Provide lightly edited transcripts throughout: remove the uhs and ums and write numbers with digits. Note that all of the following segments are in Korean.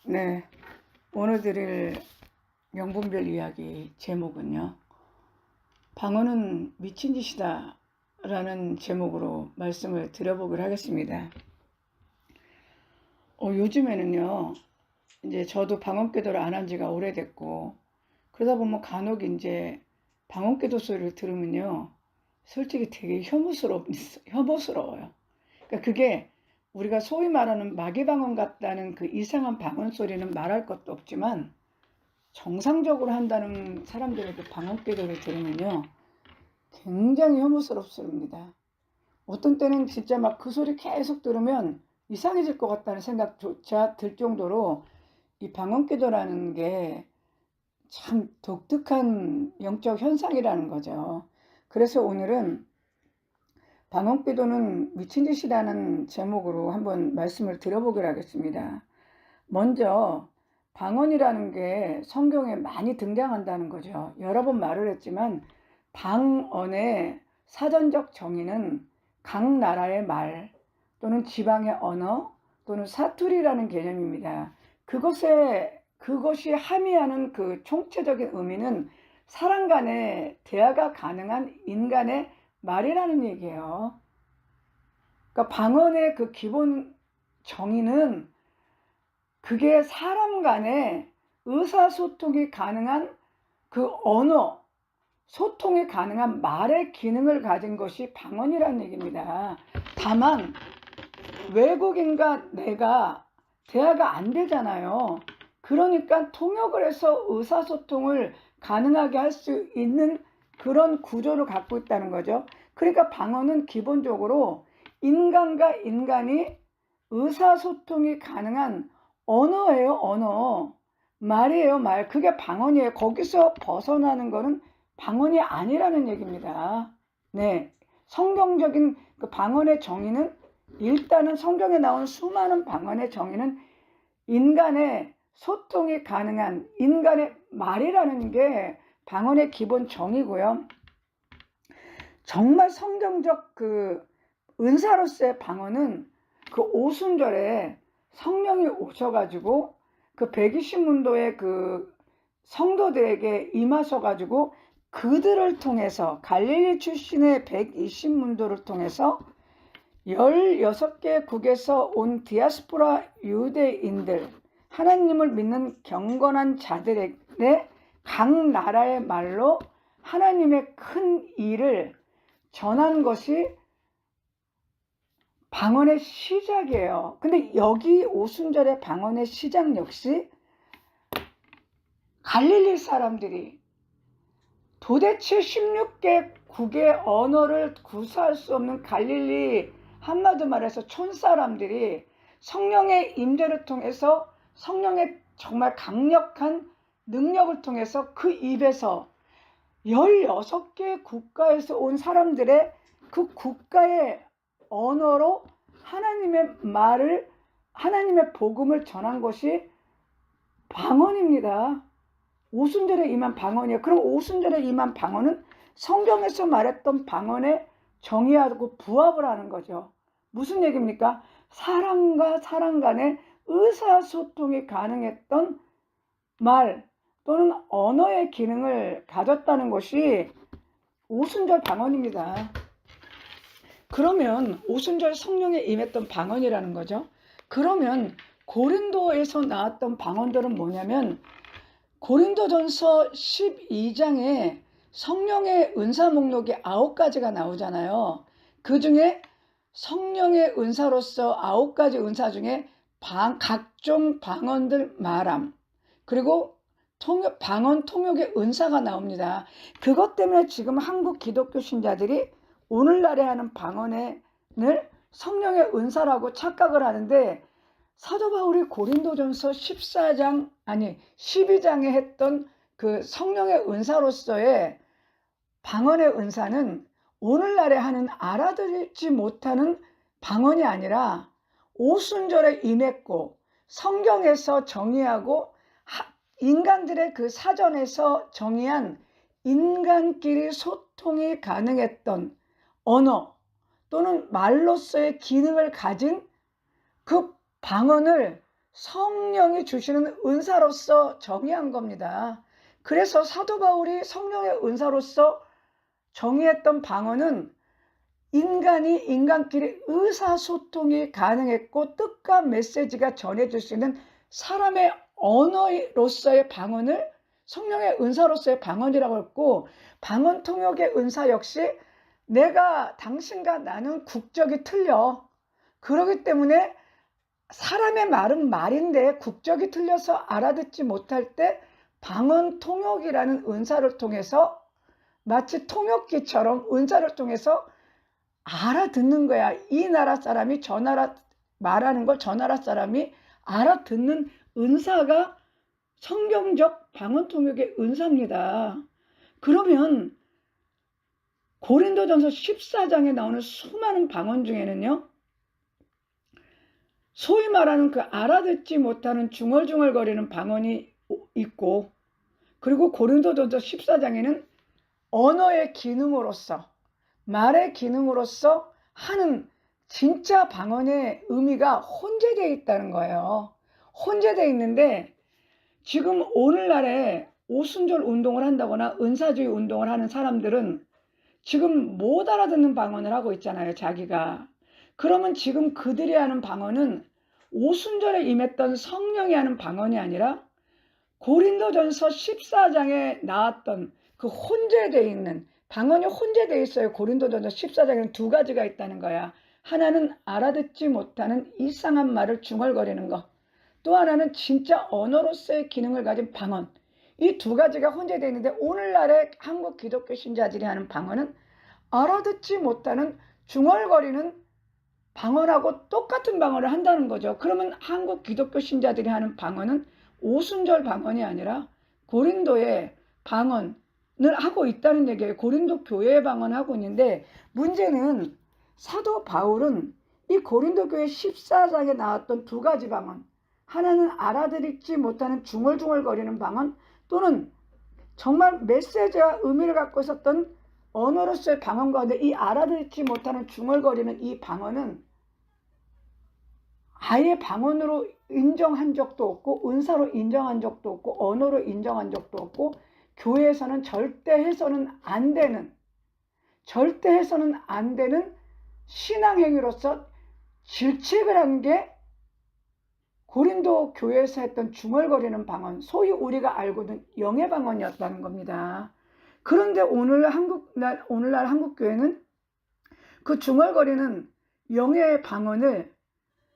네, 오늘 드릴 명분별 이야기 제목은요. 방언은 미친 짓이다 라는 제목으로 말씀을 드려보기로 하겠습니다. 요즘에는요, 이제 저도 방언기도를 안 한 지가 오래됐고, 그러다 보면 간혹 이제 방언기도 소리를 들으면요, 솔직히 되게 혐오스러워요. 그러니까 그게 우리가 소위 말하는 마귀방언 같다는 그 이상한 방언 소리는 말할 것도 없지만, 정상적으로 한다는 사람들의 그 방언기도를 들으면요, 굉장히 혐오스럽습니다. 어떤 때는 진짜 막 그 소리 계속 들으면 이상해질 것 같다는 생각조차 들 정도로 이 방언기도라는 게 참 독특한 영적 현상이라는 거죠. 그래서 오늘은 방언기도는 미친 짓이라는 제목으로 한번 말씀을 드려보기로 하겠습니다. 먼저 방언이라는 게 성경에 많이 등장한다는 거죠. 여러 번 말을 했지만 방언의 사전적 정의는 각 나라의 말 또는 지방의 언어 또는 사투리라는 개념입니다. 그것이 함의하는 그 총체적인 의미는 사람 간의 대화가 가능한 인간의 말이라는 얘기예요. 그러니까 방언의 그 기본 정의는 그게 사람 간의 의사소통이 가능한 그 언어, 소통이 가능한 말의 기능을 가진 것이 방언이라는 얘기입니다. 다만 외국인과 내가 대화가 안 되잖아요. 그러니까 통역을 해서 의사소통을 가능하게 할 수 있는 그런 구조를 갖고 있다는 거죠. 그러니까 방언은 기본적으로 인간과 인간이 의사소통이 가능한 언어예요, 언어. 말이에요, 말. 그게 방언이에요. 거기서 벗어나는 거는 방언이 아니라는 얘기입니다. 네. 성경적인 그 방언의 정의는 일단은 성경에 나온 수많은 방언의 정의는 인간의 소통이 가능한 인간의 말이라는 게 방언의 기본 정의고요. 정말 성경적 그 은사로서의 방언은 그 오순절에 성령이 오셔가지고 그 120문도의 그 성도들에게 임하셔가지고 그들을 통해서 갈릴리 출신의 120문도를 통해서 16개 국에서 온 디아스포라 유대인들, 하나님을 믿는 경건한 자들의 각 나라의 말로 하나님의 큰 일을 전한 것이 방언의 시작이에요. 근데 여기 오순절의 방언의 시작 역시 갈릴리 사람들이 도대체 16개 국의 언어를 구사할 수 없는 갈릴리, 한마디 말해서 촌사람들이 성령의 임재를 통해서 성령의 정말 강력한 능력을 통해서 그 입에서 16개 국가에서 온 사람들의 그 국가의 언어로 하나님의 말을, 하나님의 복음을 전한 것이 방언입니다. 오순절에 임한 방언이에요. 그럼 오순절에 임한 방언은 성경에서 말했던 방언에 정의하고 부합을 하는 거죠. 무슨 얘기입니까? 사람과 사람 간의 의사소통이 가능했던 말 또는 언어의 기능을 가졌다는 것이 오순절 방언입니다. 그러면 오순절 성령에 임했던 방언이라는 거죠. 그러면 고린도에서 나왔던 방언들은 뭐냐면 고린도전서 12장에 성령의 은사 목록이 9가지가 나오잖아요. 그 중에 성령의 은사로서 9가지 은사 중에 각종 방언들 말함, 그리고 방언 통역의 은사가 나옵니다. 그것 때문에 지금 한국 기독교 신자들이 오늘날에 하는 방언을 성령의 은사라고 착각을 하는데, 사도 바울이 고린도전서 12장에 했던 그 성령의 은사로서의 방언의 은사는 오늘날에 하는 알아듣지 못하는 방언이 아니라 오순절에 임했고 성경에서 정의하고 인간들의 그 사전에서 정의한 인간끼리 소통이 가능했던 언어 또는 말로서의 기능을 가진 그 방언을 성령이 주시는 은사로서 정의한 겁니다. 그래서 사도 바울이 성령의 은사로서 정의했던 방언은 인간이 인간끼리 의사소통이 가능했고 뜻과 메시지가 전해질 수 있는 사람의 언어로서의 방언을 성령의 은사로서의 방언이라고 했고, 방언 통역의 은사 역시 내가 당신과 나는 국적이 틀려. 그렇기 때문에 사람의 말은 말인데 국적이 틀려서 알아듣지 못할 때 방언 통역이라는 은사를 통해서 마치 통역기처럼 은사를 통해서 알아듣는 거야. 이 나라 사람이 저 나라 말하는 걸 저 나라 사람이 알아듣는 은사가 성경적 방언 통역의 은사입니다. 그러면 고린도전서 14장에 나오는 수많은 방언 중에는요, 소위 말하는 그 알아듣지 못하는 중얼중얼거리는 방언이 있고, 그리고 고린도전서 14장에는 언어의 기능으로서, 말의 기능으로서 하는 진짜 방언의 의미가 혼재되어 있다는 거예요. 혼재되어 있는데 지금 오늘날에 오순절 운동을 한다거나 은사주의 운동을 하는 사람들은 지금 못 알아듣는 방언을 하고 있잖아요, 자기가. 그러면 지금 그들이 하는 방언은 오순절에 임했던 성령이 하는 방언이 아니라 고린도전서 14장에 나왔던 그 혼재되어 있는 방언이 혼재되어 있어요. 고린도전서 14장에는 두 가지가 있다는 거야. 하나는 알아듣지 못하는 이상한 말을 중얼거리는 것, 또 하나는 진짜 언어로서의 기능을 가진 방언. 이 두 가지가 혼재되어 있는데 오늘날의 한국 기독교 신자들이 하는 방언은 알아듣지 못하는 중얼거리는 방언하고 똑같은 방언을 한다는 거죠. 그러면 한국 기독교 신자들이 하는 방언은 오순절 방언이 아니라 고린도의 방언을 하고 있다는 얘기예요. 고린도 교회의 방언을 하고 있는데, 문제는 사도 바울은 이 고린도 교회 14장에 나왔던 두 가지 방언, 하나는 알아듣지 못하는 중얼중얼거리는 방언, 또는 정말 메시지와 의미를 갖고 있었던 언어로서의 방언 가운데 이 알아듣지 못하는 중얼거리는 이 방언은 아예 방언으로 인정한 적도 없고 은사로 인정한 적도 없고 언어로 인정한 적도 없고, 교회에서는 절대 해서는 안 되는 신앙행위로서 질책을 한 게 고린도 교회에서 했던 중얼거리는 방언, 소위 우리가 알고는 영의 방언이었다는 겁니다. 그런데 오늘날 한국 교회는 그 중얼거리는 영의 방언을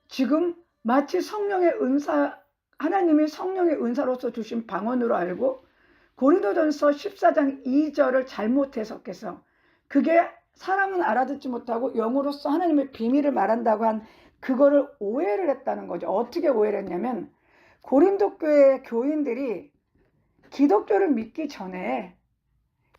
지금 마치 성령의 은사, 하나님이 성령의 은사로서 주신 방언으로 알고 고린도전서 14장 2절을 잘못 해석해서, 그게 사람은 알아듣지 못하고 영으로서 하나님의 비밀을 말한다고 한 그거를 오해를 했다는 거죠. 어떻게 오해를 했냐면, 고린도 교회 교인들이 기독교를 믿기 전에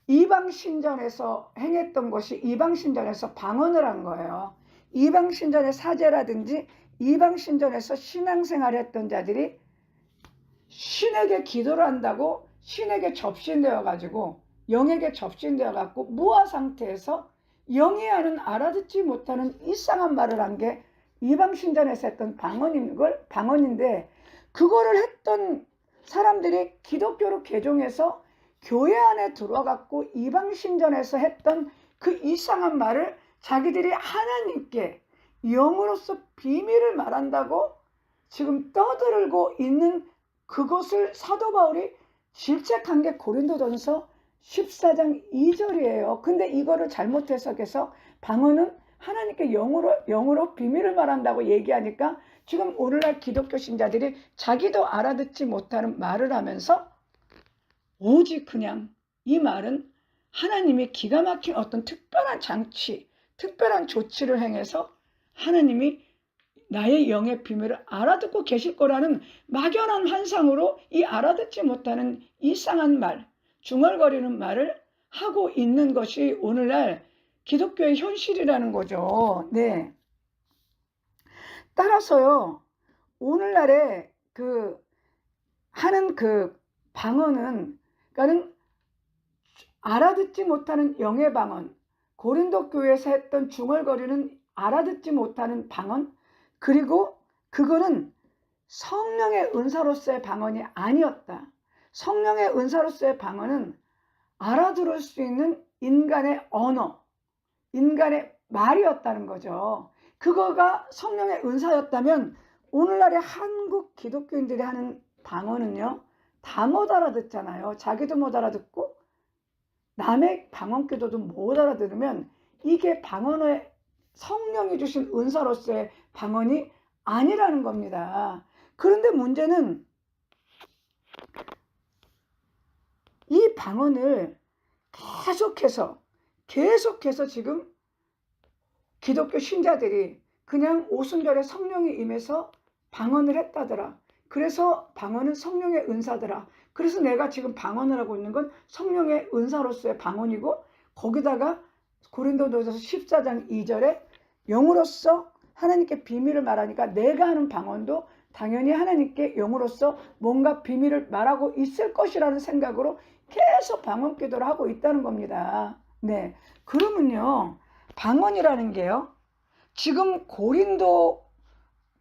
이방신전에서 행했던 것이 이방신전에서 방언을 한 거예요. 이방신전의 사제라든지 이방신전에서 신앙생활을 했던 자들이 신에게 기도를 한다고 신에게 접신되어 가지고 영에게 접신되어 갖고 무아 상태에서 영이 하는 알아듣지 못하는 이상한 말을 한 게 이방신전에서 했던 방언인데, 그거를 했던 사람들이 기독교로 개종해서 교회 안에 들어갔고 이방신전에서 했던 그 이상한 말을 자기들이 하나님께 영으로서 비밀을 말한다고 지금 떠들고 있는 그것을 사도 바울이 질책한 게 고린도전서 14장 2절이에요. 근데 이거를 잘못 해석해서 방언은 하나님께 영으로 비밀을 말한다고 얘기하니까 지금 오늘날 기독교 신자들이 자기도 알아듣지 못하는 말을 하면서 오직 그냥 이 말은 하나님이 기가 막힌 어떤 특별한 장치, 특별한 조치를 행해서 하나님이 나의 영의 비밀을 알아듣고 계실 거라는 막연한 환상으로 이 알아듣지 못하는 이상한 말, 중얼거리는 말을 하고 있는 것이 오늘날 기독교의 현실이라는 거죠. 네. 따라서요, 오늘날에 하는 방언은, 그러니까는 알아듣지 못하는 영의 방언, 고린도 교회에서 했던 중얼거리는 알아듣지 못하는 방언, 그리고 그거는 성령의 은사로서의 방언이 아니었다. 성령의 은사로서의 방언은 알아들을 수 있는 인간의 언어, 인간의 말이었다는 거죠. 그거가 성령의 은사였다면 오늘날의 한국 기독교인들이 하는 방언은요, 다 못 알아듣잖아요. 자기도 못 알아듣고 남의 방언 기도도 못 알아들으면 이게 방언의 성령이 주신 은사로서의 방언이 아니라는 겁니다. 그런데 문제는 이 방언을 계속해서 지금 기독교 신자들이 그냥 오순절에 성령이 임해서 방언을 했다더라. 그래서 방언은 성령의 은사더라. 그래서 내가 지금 방언을 하고 있는 건 성령의 은사로서의 방언이고, 거기다가 고린도전서 14장 2절에 영으로서 하나님께 비밀을 말하니까 내가 하는 방언도 당연히 하나님께 영으로서 뭔가 비밀을 말하고 있을 것이라는 생각으로 계속 방언 기도를 하고 있다는 겁니다. 네, 그러면요, 방언이라는 게요, 지금 고린도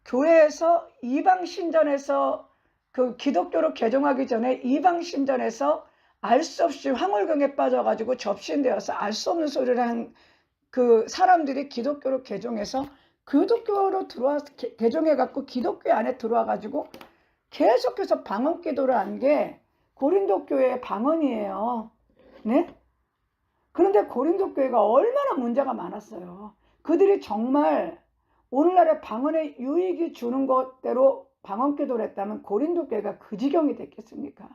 교회에서 이방 신전에서 그 기독교로 개종하기 전에 이방 신전에서 알 수 없이 황홀경에 빠져가지고 접신되어서 알 수 없는 소리를 한 그 사람들이 기독교로 개종해서 기독교로 개종해갖고 기독교 안에 들어와가지고 계속해서 방언 기도를 한 게 고린도 교회의 방언이에요. 네? 그런데 고린도 교회가 얼마나 문제가 많았어요. 그들이 정말 오늘날의 방언에 유익이 주는 것대로 방언 기도를 했다면 고린도 교회가 그 지경이 됐겠습니까?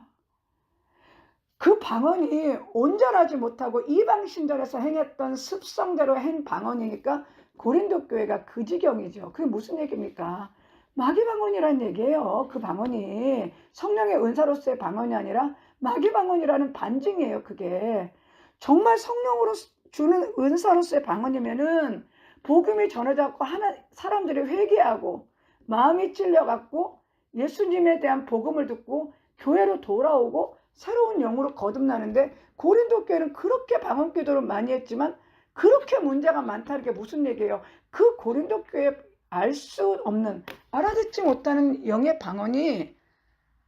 그 방언이 온전하지 못하고 이방 신전에서 행했던 습성대로 한 방언이니까 고린도 교회가 그 지경이죠. 그게 무슨 얘기입니까? 마귀 방언이라는 얘기예요. 그 방언이 성령의 은사로서의 방언이 아니라 마귀 방언이라는 반증이에요. 그게 정말 성령으로 주는 은사로서의 방언이면은 복음이 전해져갖고 사람들이 회개하고 마음이 찔려갖고 예수님에 대한 복음을 듣고 교회로 돌아오고 새로운 영으로 거듭나는데, 고린도 교회는 그렇게 방언 기도를 많이 했지만 그렇게 문제가 많다는 게 무슨 얘기예요? 그 고린도 교회에 알 수 없는, 알아듣지 못하는 영의 방언이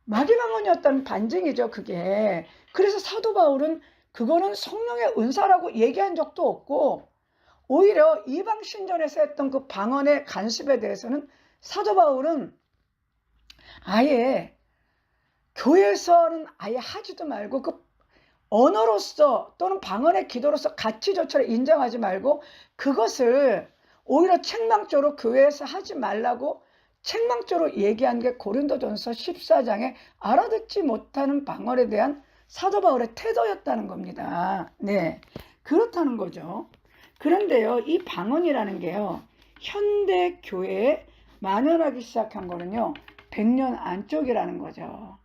마귀 방언이었다는 반증이죠, 그게. 그래서 사도 바울은 그거는 성령의 은사라고 얘기한 적도 없고, 오히려 이방 신전에서 했던 그 방언의 간습에 대해서는 사도 바울은 아예 교회에서는 아예 하지도 말고 그 언어로서 또는 방언의 기도로서 가치조차를 인정하지 말고 그것을 오히려 책망조로 교회에서 하지 말라고 책망조로 얘기한 게 고린도전서 14장에 알아듣지 못하는 방언에 대한 사도 바울의 태도였다는 겁니다. 네, 그렇다는 거죠. 그런데요, 이 방언이라는 게요, 현대 교회에 만연하기 시작한 거는요 100년 안쪽이라는 거죠.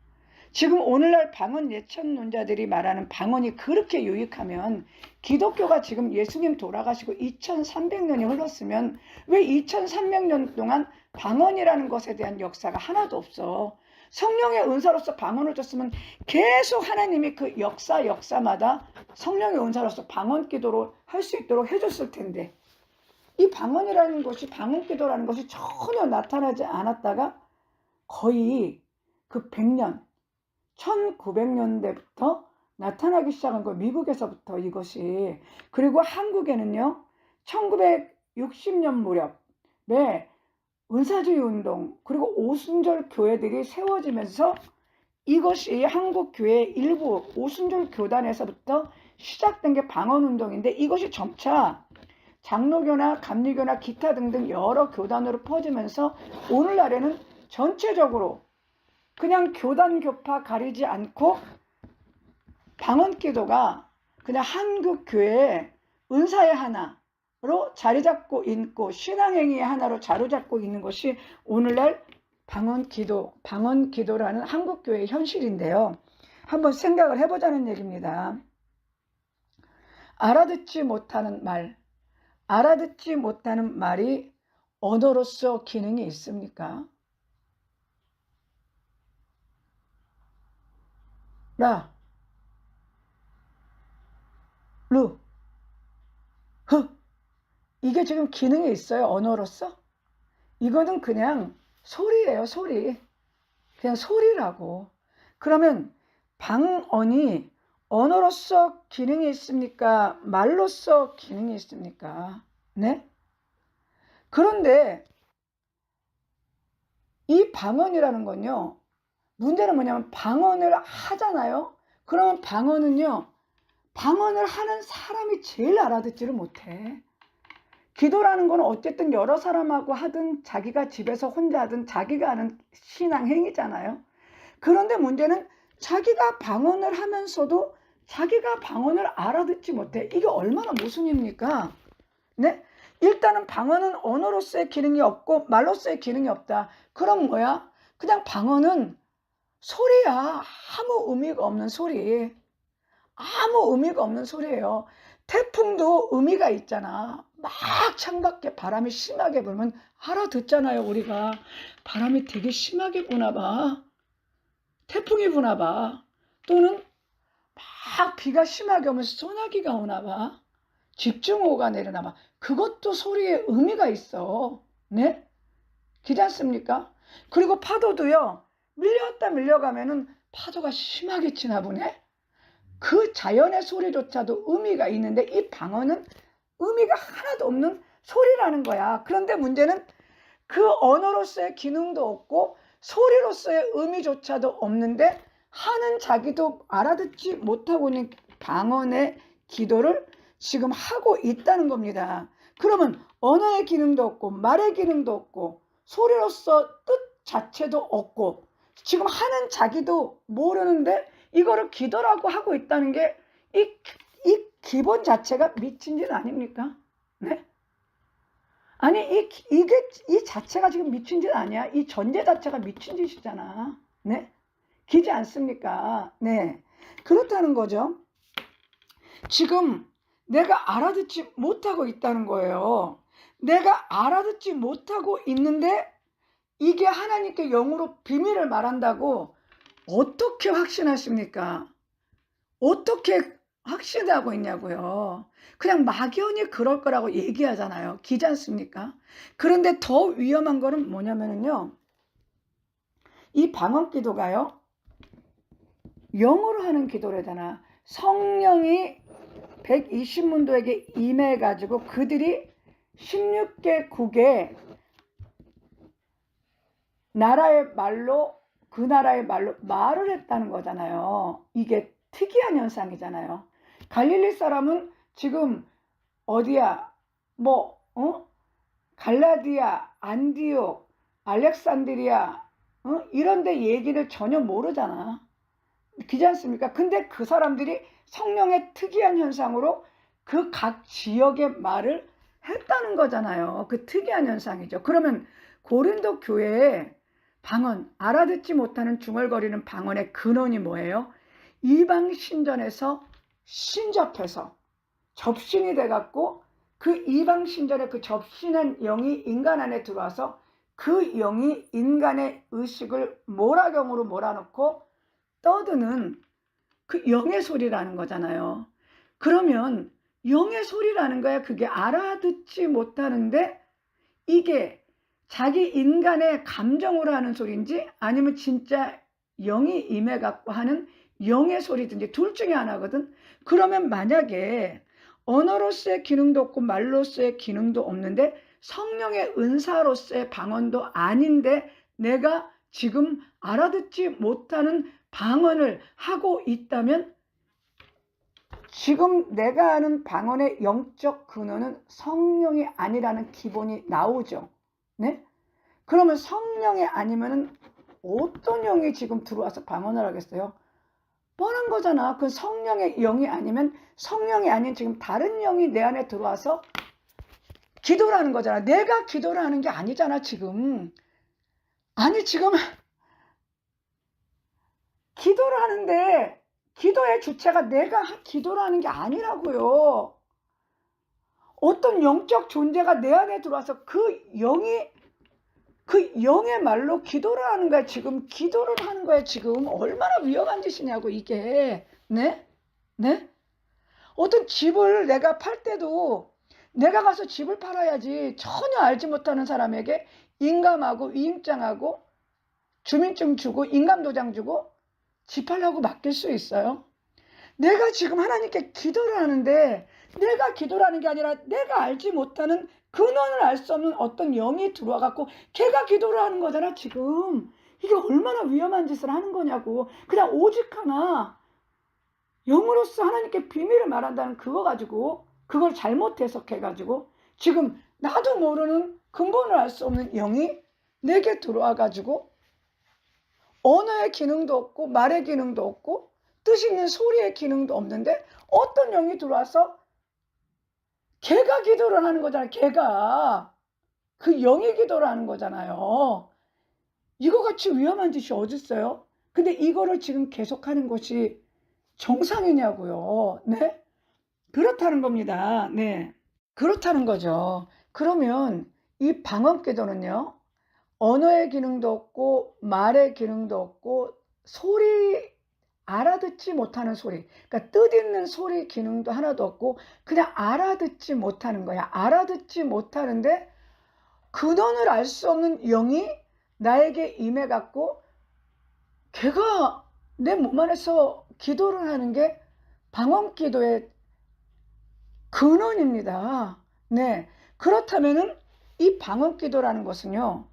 지금 오늘날 방언 예천론자들이 말하는 방언이 그렇게 유익하면, 기독교가 지금 예수님 돌아가시고 2300년이 흘렀으면 왜 2300년 동안 방언이라는 것에 대한 역사가 하나도 없어? 성령의 은사로서 방언을 줬으면 계속 하나님이 그 역사마다 성령의 은사로서 방언 기도로 할 수 있도록 해줬을 텐데, 이 방언이라는 것이, 방언 기도라는 것이 전혀 나타나지 않았다가 거의 그 100년 1900년대부터 나타나기 시작한 거예요. 미국에서부터 이것이. 그리고 한국에는요 1960년 무렵에 은사주의 운동 그리고 오순절 교회들이 세워지면서 이것이 한국 교회의 일부 오순절 교단에서부터 시작된 게 방언 운동인데, 이것이 점차 장로교나 감리교나 기타 등등 여러 교단으로 퍼지면서 오늘날에는 전체적으로 그냥 교단 교파 가리지 않고 방언 기도가 그냥 한국 교회의 은사의 하나로 자리 잡고 있고 신앙행위의 하나로 자리 잡고 있는 것이 오늘날 방언 기도라는 한국 교회의 현실인데요. 한번 생각을 해보자는 얘기입니다. 알아듣지 못하는 말이 언어로서 기능이 있습니까? 라, 루, 흐, 이게 지금 기능이 있어요, 언어로서? 이거는 그냥 소리예요, 소리. 그냥 소리라고. 그러면 방언이 언어로서 기능이 있습니까? 말로서 기능이 있습니까? 네? 그런데 이 방언이라는 건요, 문제는 뭐냐면 방언을 하잖아요. 그러면 방언은요, 방언을 하는 사람이 제일 알아듣지를 못해. 기도라는 건 어쨌든 여러 사람하고 하든 자기가 집에서 혼자 하든 자기가 하는 신앙 행위잖아요. 그런데 문제는 자기가 방언을 하면서도 자기가 방언을 알아듣지 못해. 이게 얼마나 모순입니까? 네? 일단은 방언은 언어로서의 기능이 없고 말로서의 기능이 없다. 그럼 뭐야? 그냥 방언은 소리야. 아무 의미가 없는 소리. 아무 의미가 없는 소리예요. 태풍도 의미가 있잖아. 막 창밖에 바람이 심하게 불면 알아듣잖아요. 우리가 바람이 되게 심하게 부나 봐. 태풍이 부나 봐. 또는 막 비가 심하게 오면서 소나기가 오나 봐. 집중호우가 내리나 봐. 그것도 소리에 의미가 있어. 네? 그렇지 않습니까? 그리고 파도도요. 밀려왔다 밀려가면은 파도가 심하게 치나 보네. 그 자연의 소리조차도 의미가 있는데 이 방언은 의미가 하나도 없는 소리라는 거야. 그런데 문제는 그 언어로서의 기능도 없고 소리로서의 의미조차도 없는데 하는 자기도 알아듣지 못하고 있는 방언의 기도를 지금 하고 있다는 겁니다. 그러면 언어의 기능도 없고 말의 기능도 없고 소리로서 뜻 자체도 없고 지금 하는 자기도 모르는데 이거를 기도라고 하고 있다는 게 이 기본 자체가 미친 짓 아닙니까? 네? 아니 이 자체가 지금 미친 짓 아니야? 이 전제 자체가 미친 짓이잖아. 네? 기지 않습니까? 네. 그렇다는 거죠. 지금 내가 알아듣지 못하고 있다는 거예요. 내가 알아듣지 못하고 있는데 이게 하나님께 영으로 비밀을 말한다고 어떻게 확신하십니까? 어떻게 확신하고 있냐고요. 그냥 막연히 그럴 거라고 얘기하잖아요. 기지 않습니까? 그런데 더 위험한 거는 뭐냐면요. 이 방언 기도가요. 영으로 하는 기도래잖아. 성령이 120문도에게 임해가지고 그들이 16개국의 나라의 말로 그 나라의 말로 말을 했다는 거잖아요. 이게 특이한 현상이잖아요. 갈릴리 사람은 지금 어디야? 갈라디아, 안디옥, 알렉산드리아 이런 데 얘기를 전혀 모르잖아. 그렇지 않습니까? 근데 그 사람들이 성령의 특이한 현상으로 그 각 지역의 말을 했다는 거잖아요. 그 특이한 현상이죠. 그러면 고린도 교회에 방언, 알아듣지 못하는 중얼거리는 방언의 근원이 뭐예요? 이방 신전에서 신접해서 접신이 돼갖고 그 이방 신전의 그 접신한 영이 인간 안에 들어와서 그 영이 인간의 의식을 몰아경으로 몰아넣고 떠드는 그 영의 소리라는 거잖아요. 그러면 영의 소리라는 거야. 그게 알아듣지 못하는데 이게 자기 인간의 감정으로 하는 소리인지 아니면 진짜 영이 임해갖고 하는 영의 소리든지 둘 중에 하나거든. 그러면 만약에 언어로서의 기능도 없고 말로서의 기능도 없는데 성령의 은사로서의 방언도 아닌데 내가 지금 알아듣지 못하는 방언을 하고 있다면 지금 내가 하는 방언의 영적 근원은 성령이 아니라는 기본이 나오죠. 네? 그러면 성령이 아니면은 어떤 영이 지금 들어와서 방언을 하겠어요? 뻔한 거잖아. 그 성령의 영이 아니면 성령이 아닌 지금 다른 영이 내 안에 들어와서 기도를 하는 거잖아. 내가 기도를 하는 게 아니잖아 지금. 아니 지금 기도를 하는데 기도의 주체가 내가 기도를 하는 게 아니라고요. 어떤 영적 존재가 내 안에 들어와서 그 영의 말로 기도를 하는 거야. 지금 기도를 하는 거야. 지금 얼마나 위험한 짓이냐고 이게. 네? 네? 어떤 집을 내가 팔 때도 내가 가서 집을 팔아야지 전혀 알지 못하는 사람에게 인감하고 위임장하고 주민증 주고 인감도장 주고 집하려고 맡길 수 있어요? 내가 지금 하나님께 기도를 하는데 내가 기도를 하는 게 아니라 내가 알지 못하는 근원을 알 수 없는 어떤 영이 들어와 갖고 걔가 기도를 하는 거잖아 지금. 이게 얼마나 위험한 짓을 하는 거냐고. 그냥 오직 하나 영으로서 하나님께 비밀을 말한다는 그거 가지고 그걸 잘못 해석해 가지고 지금 나도 모르는 근본을 알 수 없는 영이 내게 들어와 가지고 언어의 기능도 없고 말의 기능도 없고 뜻 있는 소리의 기능도 없는데 어떤 영이 들어와서 걔가 기도를 하는 거잖아요. 걔가 그 영이 기도를 하는 거잖아요. 이거 같이 위험한 짓이 어디 있어요? 근데 이거를 지금 계속하는 것이 정상이냐고요. 네? 그렇다는 겁니다. 네. 그렇다는 거죠. 그러면 이 방언기도는요. 언어의 기능도 없고 말의 기능도 없고 소리 알아듣지 못하는 소리, 그러니까 뜻 있는 소리 기능도 하나도 없고 그냥 알아듣지 못하는 거야. 알아듣지 못하는데 근원을 알 수 없는 영이 나에게 임해 갖고 걔가 내 몸 안에서 기도를 하는 게 방언 기도의 근원입니다. 네. 그렇다면은 이 방언 기도라는 것은요.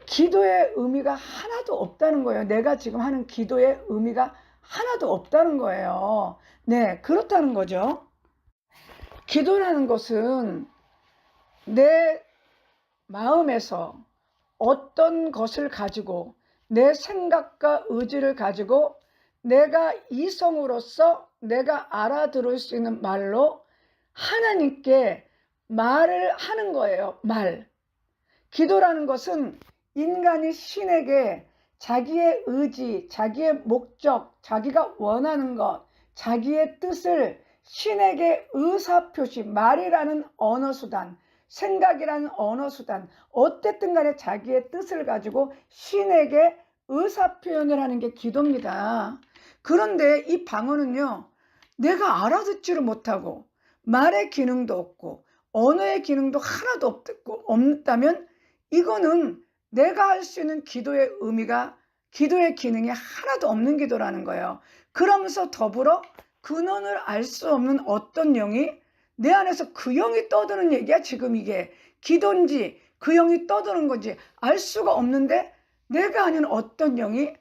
기도의 의미가 하나도 없다는 거예요. 내가 지금 하는 기도의 의미가 하나도 없다는 거예요. 네, 그렇다는 거죠. 기도라는 것은 내 마음에서 어떤 것을 가지고 내 생각과 의지를 가지고 내가 이성으로서 내가 알아들을 수 있는 말로 하나님께 말을 하는 거예요. 말. 기도라는 것은 인간이 신에게 자기의 의지, 자기의 목적, 자기가 원하는 것, 자기의 뜻을 신에게 의사표시, 말이라는 언어수단, 생각이라는 언어수단, 어쨌든 간에 자기의 뜻을 가지고 신에게 의사표현을 하는 게 기도입니다. 그런데 이 방언은요, 내가 알아듣지를 못하고 말의 기능도 없고 언어의 기능도 하나도 없다면 이거는 내가 할 수 있는 기도의 의미가 기도의 기능이 하나도 없는 기도라는 거예요. 그러면서 더불어 근원을 알 수 없는 어떤 영이 내 안에서 그 영이 떠드는 얘기야. 지금 이게 기도인지 그 영이 떠드는 건지 알 수가 없는데 내가 아닌 어떤 영이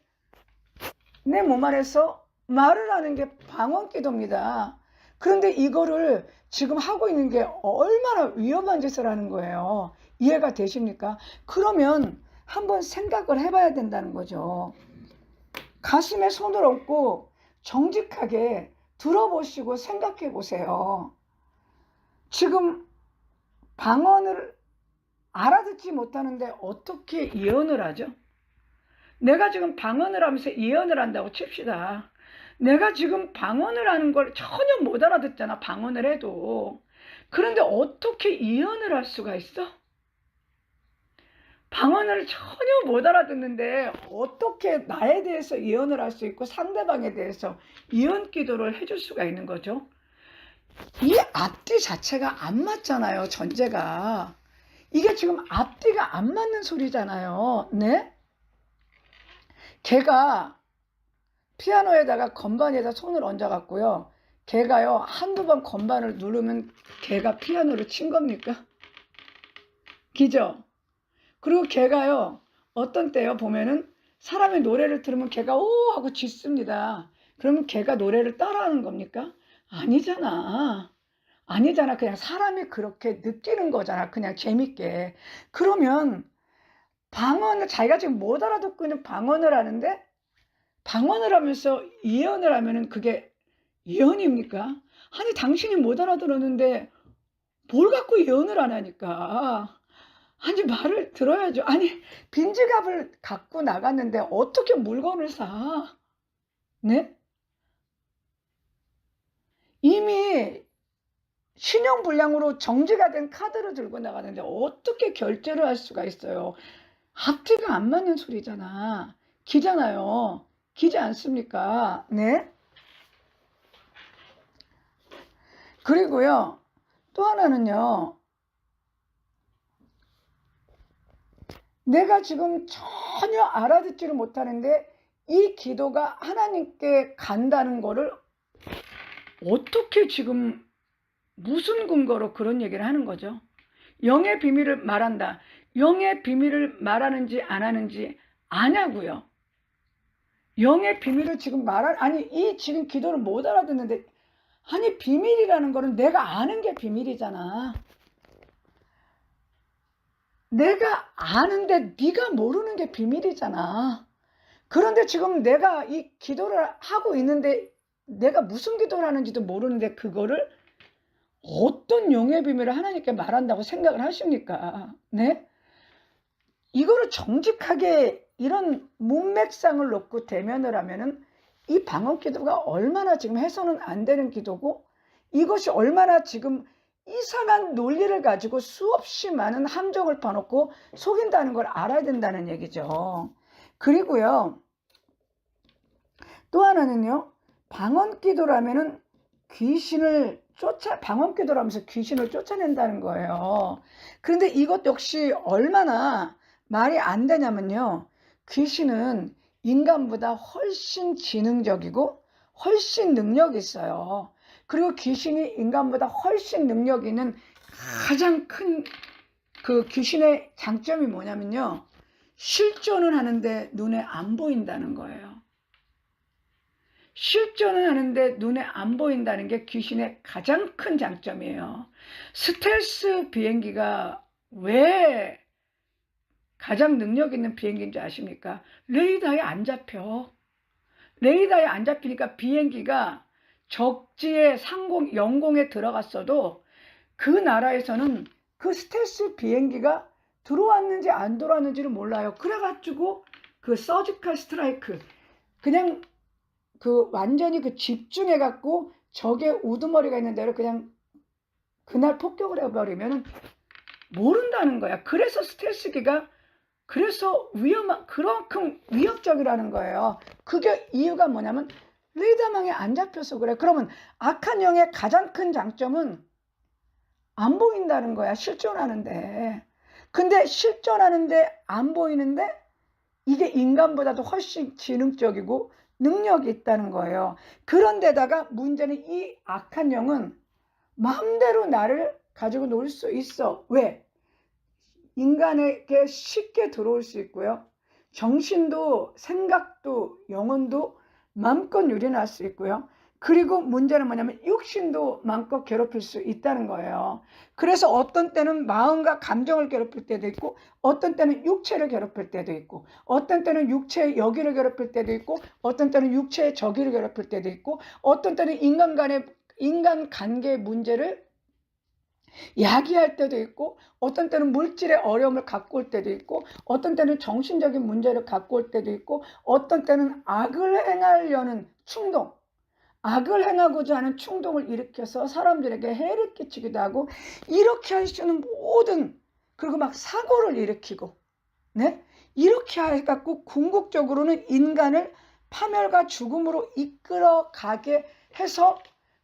내 몸 안에서 말을 하는 게 방언 기도입니다. 그런데 이거를 지금 하고 있는 게 얼마나 위험한 짓을 하는 거예요. 이해가 되십니까? 그러면 한번 생각을 해봐야 된다는 거죠. 가슴에 손을 얹고 정직하게 들어보시고 생각해 보세요. 지금 방언을 알아듣지 못하는데 어떻게 예언을 하죠? 내가 지금 방언을 하면서 예언을 한다고 칩시다. 내가 지금 방언을 하는 걸 전혀 못 알아듣잖아. 방언을 해도. 그런데 어떻게 예언을 할 수가 있어? 방언을 전혀 못 알아듣는데 어떻게 나에 대해서 예언을 할 수 있고 상대방에 대해서 예언 기도를 해줄 수가 있는 거죠? 이 앞뒤 자체가 안 맞잖아요. 전제가. 이게 지금 앞뒤가 안 맞는 소리잖아요. 네? 걔가 피아노에다가 건반에다 손을 얹어 갖고요. 걔가요 한두 번 건반을 누르면 걔가 피아노를 친 겁니까? 기죠? 그리고 걔가요 어떤 때요 보면은 사람의 노래를 들으면 걔가 오 하고 짖습니다. 그러면 걔가 노래를 따라하는 겁니까? 아니잖아. 아니잖아. 그냥 사람이 그렇게 느끼는 거잖아. 그냥 재밌게. 그러면 방언을 자기가 지금 못 알아듣고 있는 방언을 하는데 방언을 하면서 예언을 하면은 그게 예언입니까? 아니 당신이 못 알아들었는데 뭘 갖고 예언을 안 하니까. 아니 말을 들어야죠. 아니 빈지갑을 갖고 나갔는데 어떻게 물건을 사? 네? 이미 신용불량으로 정지가 된 카드를 들고 나가는데 어떻게 결제를 할 수가 있어요? 앞뒤가 안 맞는 소리잖아. 기잖아요. 기지 않습니까? 네? 그리고요. 또 하나는요. 내가 지금 전혀 알아듣지를 못하는데 이 기도가 하나님께 간다는 거를 어떻게 지금 무슨 근거로 그런 얘기를 하는 거죠? 영의 비밀을 말한다. 영의 비밀을 말하는지 안 하는지 아냐고요. 영의 비밀을 지금 아니 이 지금 기도를 못 알아듣는데, 아니 비밀이라는 거는 내가 아는 게 비밀이잖아. 내가 아는데 네가 모르는 게 비밀이잖아. 그런데 지금 내가 이 기도를 하고 있는데 내가 무슨 기도를 하는지도 모르는데 그거를 어떤 영의 비밀을 하나님께 말한다고 생각을 하십니까? 네? 이거를 정직하게 이런 문맥상을 놓고 대면을 하면은 이 방언 기도가 얼마나 지금 해서는 안 되는 기도고, 이것이 얼마나 지금 이상한 논리를 가지고 수없이 많은 함정을 퍼놓고 속인다는 걸 알아야 된다는 얘기죠. 그리고요, 또 하나는요, 방언 기도라면은 방언 기도라면서 귀신을 쫓아낸다는 거예요. 그런데 이것 역시 얼마나 말이 안 되냐면요, 귀신은 인간보다 훨씬 지능적이고 훨씬 능력이 있어요. 그리고 귀신이 인간보다 훨씬 능력이 있는 가장 큰 그 귀신의 장점이 뭐냐면요, 실존은 하는데 눈에 안 보인다는 거예요. 실존은 하는데 눈에 안 보인다는 게 귀신의 가장 큰 장점이에요. 스텔스 비행기가 왜 가장 능력 있는 비행기인지 아십니까? 레이더에 안 잡혀. 레이더에 안 잡히니까 비행기가 적지의 영공에 들어갔어도 그 나라에서는 그 스텔스 비행기가 들어왔는지 안 들어왔는지를 몰라요. 그래가지고 그 서지컬 스트라이크, 그냥 그 완전히 그 집중해갖고 적의 우두머리가 있는 대로 그냥 그날 폭격을 해버리면 모른다는 거야. 그래서 스텔스기가 그래서 그만큼 위협적이라는 거예요. 그게 이유가 뭐냐면 레이더망에 안 잡혀서 그래. 그러면 악한 영의 가장 큰 장점은 안 보인다는 거야. 실존하는데. 근데 실존하는데 안 보이는데 이게 인간보다도 훨씬 지능적이고 능력이 있다는 거예요. 그런데다가 문제는 이 악한 영은 마음대로 나를 가지고 놀 수 있어. 왜? 인간에게 쉽게 들어올 수 있고요. 정신도 생각도 영혼도 마음껏 유린할 수 있고요. 그리고 문제는 뭐냐면 육신도 마음껏 괴롭힐 수 있다는 거예요. 그래서 어떤 때는 마음과 감정을 괴롭힐 때도 있고, 어떤 때는 육체를 괴롭힐 때도 있고, 어떤 때는 육체의 여기를 괴롭힐 때도 있고, 어떤 때는 육체의 저기를 괴롭힐 때도 있고, 어떤 때는 인간 관계의 문제를 야기할 때도 있고, 어떤 때는 물질의 어려움을 갖고 올 때도 있고, 어떤 때는 정신적인 문제를 갖고 올 때도 있고, 어떤 때는 악을 행하려는 충동, 악을 행하고자 하는 충동을 일으켜서 사람들에게 해를 끼치기도 하고, 이렇게 할 수 있는 모든, 그리고 막 사고를 일으키고, 네? 이렇게 해갖고 궁극적으로는 인간을 파멸과 죽음으로 이끌어 가게 해서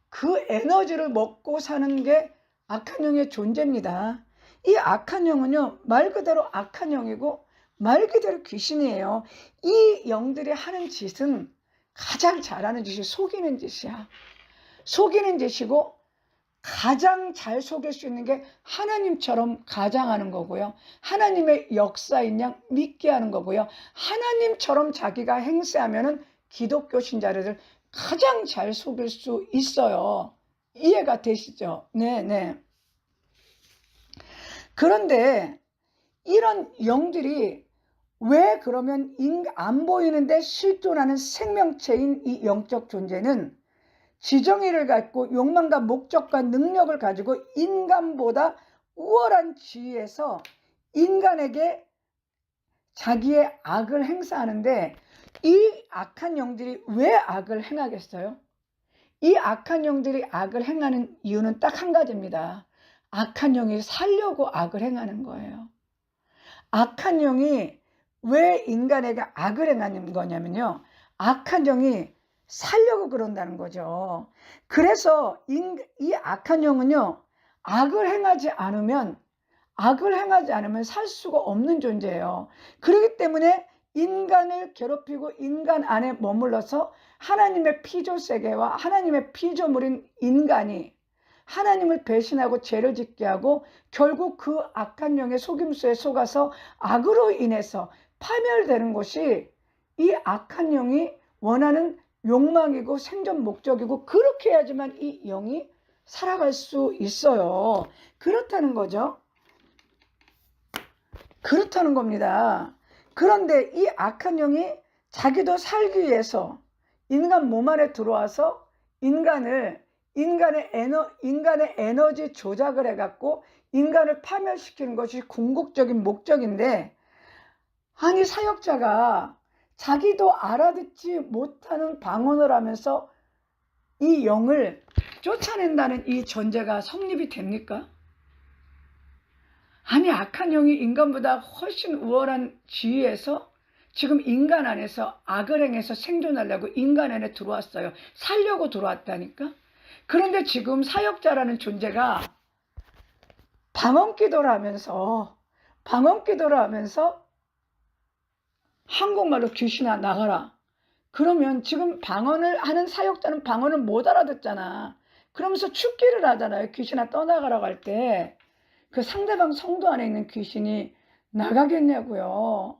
그 에너지를 먹고 사는 게 악한 영의 존재입니다. 이 악한 영은요, 말 그대로 악한 영이고 말 그대로 귀신이에요. 이 영들이 하는 짓은 가장 잘하는 짓이 속이는 짓이야. 속이는 짓이고, 가장 잘 속일 수 있는 게 하나님처럼 가장하는 거고요. 하나님의 역사인 양 믿게 하는 거고요. 하나님처럼 자기가 행세하면은 기독교 신자를 가장 잘 속일 수 있어요. 이해가 되시죠? 네. 그런데 이런 영들이 왜 그러면 안 보이는데 실존하는 생명체인 이 영적 존재는 지정의를 갖고 욕망과 목적과 능력을 가지고 인간보다 우월한 지위에서 인간에게 자기의 악을 행사하는데, 이 악한 영들이 왜 악을 행하겠어요? 이 악한 영들이 악을 행하는 이유는 딱 한 가지입니다. 악한 영이 살려고 악을 행하는 거예요. 악한 영이 왜 인간에게 악을 행하는 거냐면요, 악한 영이 살려고 그런다는 거죠. 그래서 이 악한 영은요, 악을 행하지 않으면 악을 행하지 않으면 살 수가 없는 존재예요. 그렇기 때문에 인간을 괴롭히고 인간 안에 머물러서 하나님의 피조 세계와 하나님의 피조물인 인간이 하나님을 배신하고 죄를 짓게 하고 결국 그 악한 영의 속임수에 속아서 악으로 인해서 파멸되는 것이 이 악한 영이 원하는 욕망이고 생존 목적이고, 그렇게 해야지만 이 영이 살아갈 수 있어요. 그렇다는 거죠. 그렇다는 겁니다. 그런데 이 악한 영이 자기도 살기 위해서 인간 몸 안에 들어와서 인간의 에너지 조작을 해갖고 인간을 파멸시키는 것이 궁극적인 목적인데, 아니 사역자가 자기도 알아듣지 못하는 방언을 하면서 이 영을 쫓아낸다는 이 전제가 성립이 됩니까? 아니 악한 영이 인간보다 훨씬 우월한 지위에서 지금 인간 안에서 악을 행해서 생존하려고 인간 안에 들어왔어요. 살려고 들어왔다니까. 그런데 지금 사역자라는 존재가 방언기도를 하면서 한국말로 귀신아 나가라. 그러면 지금 방언을 하는 사역자는 방언을 못 알아듣잖아. 그러면서 축기를 하잖아요. 귀신아 떠나가라고 할 때 그 상대방 성도 안에 있는 귀신이 나가겠냐고요.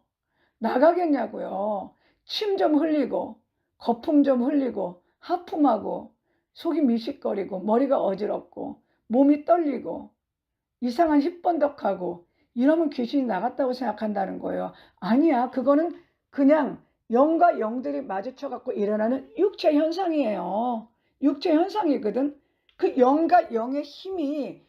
침 좀 흘리고 거품 좀 흘리고 하품하고 속이 미식거리고 머리가 어지럽고 몸이 떨리고 이상한 힙번덕하고 이러면 귀신이 나갔다고 생각한다는 거예요. 아니야. 그거는 그냥 영과 영들이 마주쳐 갖고 일어나는 육체 현상이에요. 육체 현상이거든. 그 영과 영의 힘이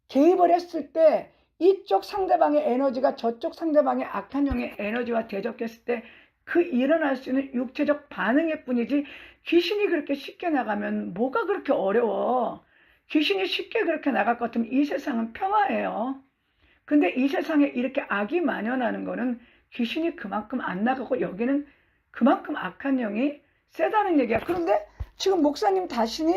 개입을 했을 때 이쪽 상대방의 에너지가 저쪽 상대방의 악한 영의 에너지와 대적했을 때 그 일어날 수 있는 육체적 반응일 뿐이지, 귀신이 그렇게 쉽게 나가면 뭐가 그렇게 어려워. 귀신이 쉽게 그렇게 나갈 것 같으면 이 세상은 평화예요. 근데 이 세상에 이렇게 악이 만연하는 거는 귀신이 그만큼 안 나가고 여기는 그만큼 악한 영이 세다는 얘기야. 그런데 지금 목사님 자신이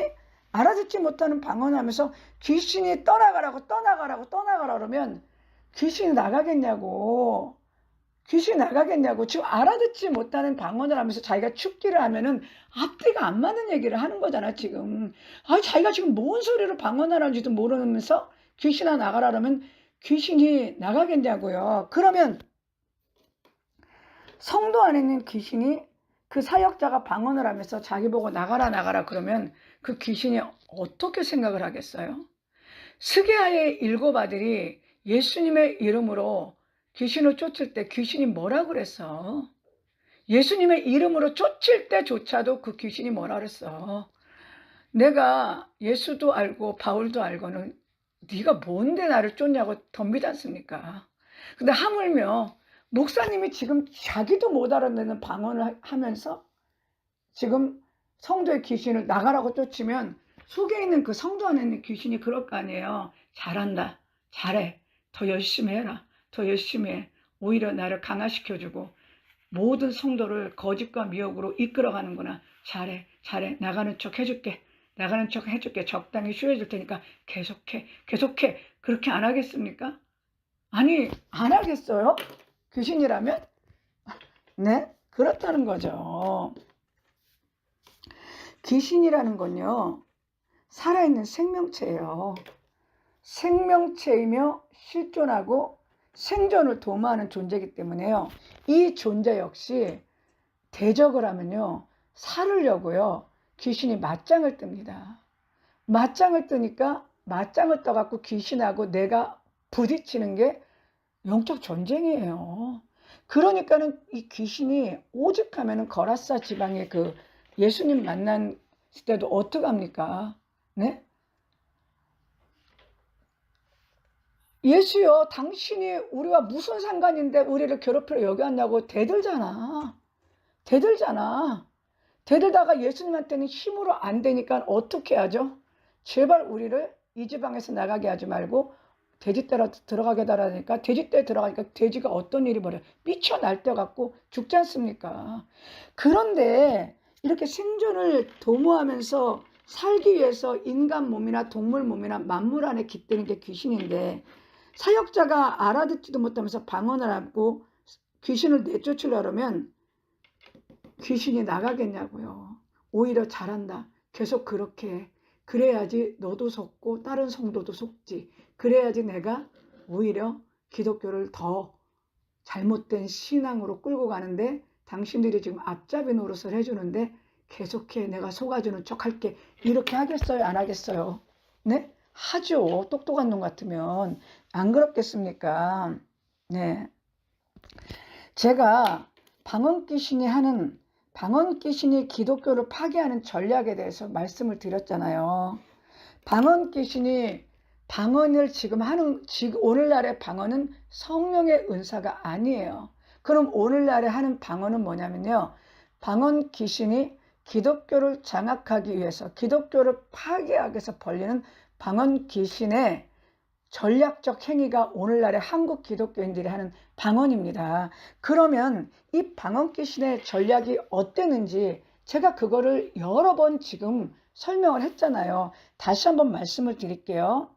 알아듣지 못하는 방언하면서 귀신이 떠나가라고 그러면 귀신이 나가겠냐고. 지금 알아듣지 못하는 방언을 하면서 자기가 축기를 하면은 앞뒤가 안 맞는 얘기를 하는 거잖아 지금. 자기가 지금 뭔 소리로 방언을 하는지도 모르면서 귀신아 나가라 그러면 귀신이 나가겠냐고요. 그러면 성도 안에 있는 귀신이 그 사역자가 방언을 하면서 자기 보고 나가라 그러면 그 귀신이 어떻게 생각을 하겠어요? 스게아의 7 아들이 예수님의 이름으로 귀신을 쫓을 때 귀신이 뭐라 그랬어? 예수님의 이름으로 쫓을 때조차도 그 귀신이 뭐라 그랬어? 내가 예수도 알고 바울도 알고는 네가 뭔데 나를 쫓냐고 덤비지 않습니까? 근데 하물며 목사님이 지금 자기도 못 알아내는 방언을 하면서 지금 성도의 귀신을 나가라고 쫓으면 속에 있는 그 성도 안에 있는 귀신이 그럴 거 아니에요. 잘한다. 잘해. 더 열심히 해라. 더 열심히 해. 오히려 나를 강화시켜주고 모든 성도를 거짓과 미혹으로 이끌어가는구나. 잘해. 나가는 척 해줄게. 적당히 쉬어줄 테니까 계속해. 그렇게 안 하겠습니까? 아니 안 하겠어요? 귀신이라면? 네? 그렇다는 거죠. 귀신이라는 건요, 살아있는 생명체예요. 생명체이며 실존하고 생존을 도모하는 존재이기 때문에요. 이 존재 역시 대적을 하면요, 살으려고요, 귀신이 맞짱을 뜹니다. 맞짱을 뜨니까 맞짱을 떠갖고 귀신하고 내가 부딪히는 게 영적 전쟁이에요. 그러니까는 이 귀신이 오죽하면은 거라사 지방의 그 예수님 만난 때도 어떡합니까? 네? 예수여, 당신이 우리와 무슨 상관인데 우리를 괴롭히러 여기 왔냐고 대들잖아. 대들다가 예수님한테는 힘으로 안 되니까 어떻게 하죠? 제발 우리를 이 지방에서 나가게 하지 말고 돼지떼로 들어가게 달라니까, 돼지떼에 들어가니까 돼지가 어떤 일이 벌어요? 미쳐 날뛰어갖고 죽지 않습니까? 그런데 이렇게 생존을 도모하면서 살기 위해서 인간 몸이나 동물 몸이나 만물 안에 깃드는 게 귀신인데, 사역자가 알아듣지도 못하면서 방언을 하고 귀신을 내쫓으려면 귀신이 나가겠냐고요. 오히려 잘한다. 계속 그렇게 해. 그래야지 너도 속고 다른 성도도 속지. 그래야지 내가 오히려 기독교를 더 잘못된 신앙으로 끌고 가는데 당신들이 지금 앞잡이 노릇을 해주는데 계속해. 내가 속아주는 척 할게. 이렇게 하겠어요? 안 하겠어요? 네? 하죠. 똑똑한 놈 같으면. 안 그렇겠습니까? 네. 제가 방언 귀신이 기독교를 파괴하는 전략에 대해서 말씀을 드렸잖아요. 방언 귀신이 방언을 지금 오늘날의 방언은 성령의 은사가 아니에요. 그럼 오늘날에 하는 방언은 뭐냐면요. 방언 귀신이 기독교를 장악하기 위해서 기독교를 파괴하기 위해서 벌리는 방언 귀신의 전략적 행위가 오늘날의 한국 기독교인들이 하는 방언입니다. 그러면 이 방언 귀신의 전략이 어땠는지 제가 그거를 여러 번 지금 설명을 했잖아요. 다시 한번 말씀을 드릴게요.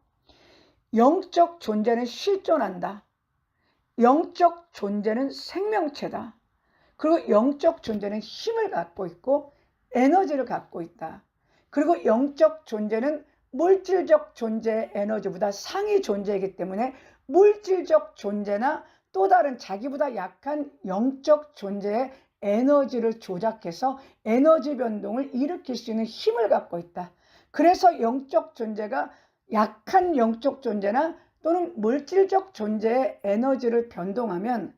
영적 존재는 실존한다. 영적 존재는 생명체다. 그리고 영적 존재는 힘을 갖고 있고 에너지를 갖고 있다. 그리고 영적 존재는 물질적 존재의 에너지보다 상위 존재이기 때문에 물질적 존재나 또 다른 자기보다 약한 영적 존재의 에너지를 조작해서 에너지 변동을 일으킬 수 있는 힘을 갖고 있다. 그래서 영적 존재가 약한 영적 존재나 또는 물질적 존재의 에너지를 변동하면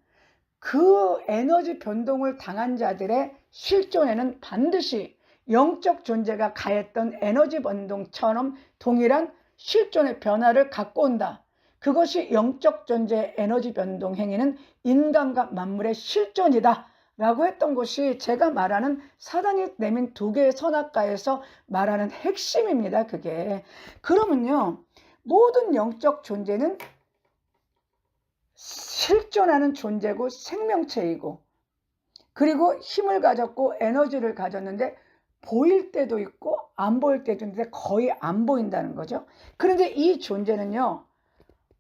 그 에너지 변동을 당한 자들의 실존에는 반드시 영적 존재가 가했던 에너지 변동처럼 동일한 실존의 변화를 갖고 온다. 그것이 영적 존재의 에너지 변동 행위는 인간과 만물의 실존이다 라고 했던 것이 제가 말하는 사단이 내민 두 개의 선악과에서 말하는 핵심입니다. 그게. 그러면요, 모든 영적 존재는 실존하는 존재고 생명체이고 그리고 힘을 가졌고 에너지를 가졌는데 보일 때도 있고 안 보일 때도 있는데 거의 안 보인다는 거죠. 그런데 이 존재는요,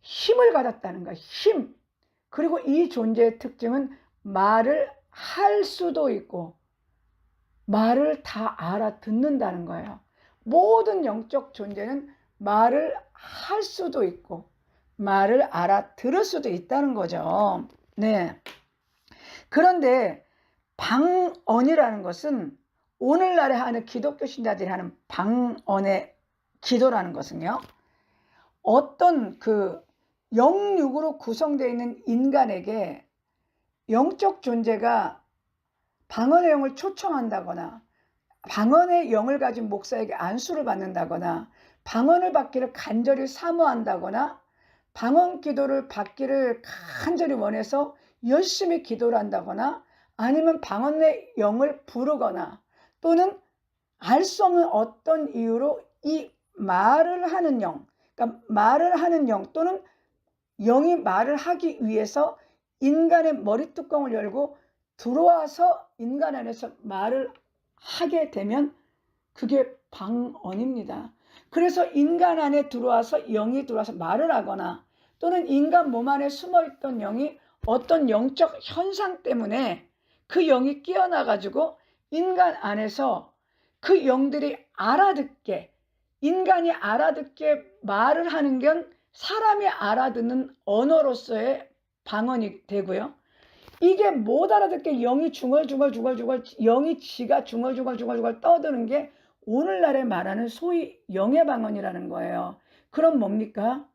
힘을 가졌다는 거예요. 힘. 그리고 이 존재의 특징은 말을 할 수도 있고 말을 다 알아듣는다는 거예요. 모든 영적 존재는 말을 할 수도 있고 말을 알아들을 수도 있다는 거죠. 네. 그런데 방언이라는 것은 오늘날에 하는 기독교 신자들이 하는 방언의 기도라는 것은요, 어떤 그 영육으로 구성되어 있는 인간에게 영적 존재가 방언의 영을 초청한다거나 방언의 영을 가진 목사에게 안수를 받는다거나 방언을 받기를 간절히 사모한다거나 방언 기도를 받기를 간절히 원해서 열심히 기도를 한다거나 아니면 방언의 영을 부르거나 또는 알 수 없는 어떤 이유로 이 말을 하는 영, 그러니까 말을 하는 영 또는 영이 말을 하기 위해서 인간의 머리뚜껑을 열고 들어와서 인간 안에서 말을 하게 되면 그게 방언입니다. 그래서 인간 안에 들어와서 영이 들어와서 말을 하거나 또는 인간 몸 안에 숨어있던 영이 어떤 영적 현상 때문에 그 영이 깨어나가지고 인간 안에서 그 영들이 알아듣게, 인간이 알아듣게 말을 하는 건 사람이 알아듣는 언어로서의 방언이 되고요. 이게 못 알아듣게 영이 중얼중얼 영이 지가 중얼중얼 떠드는 게 오늘날에 말하는 소위 영의 방언이라는 거예요. 그럼 뭡니까?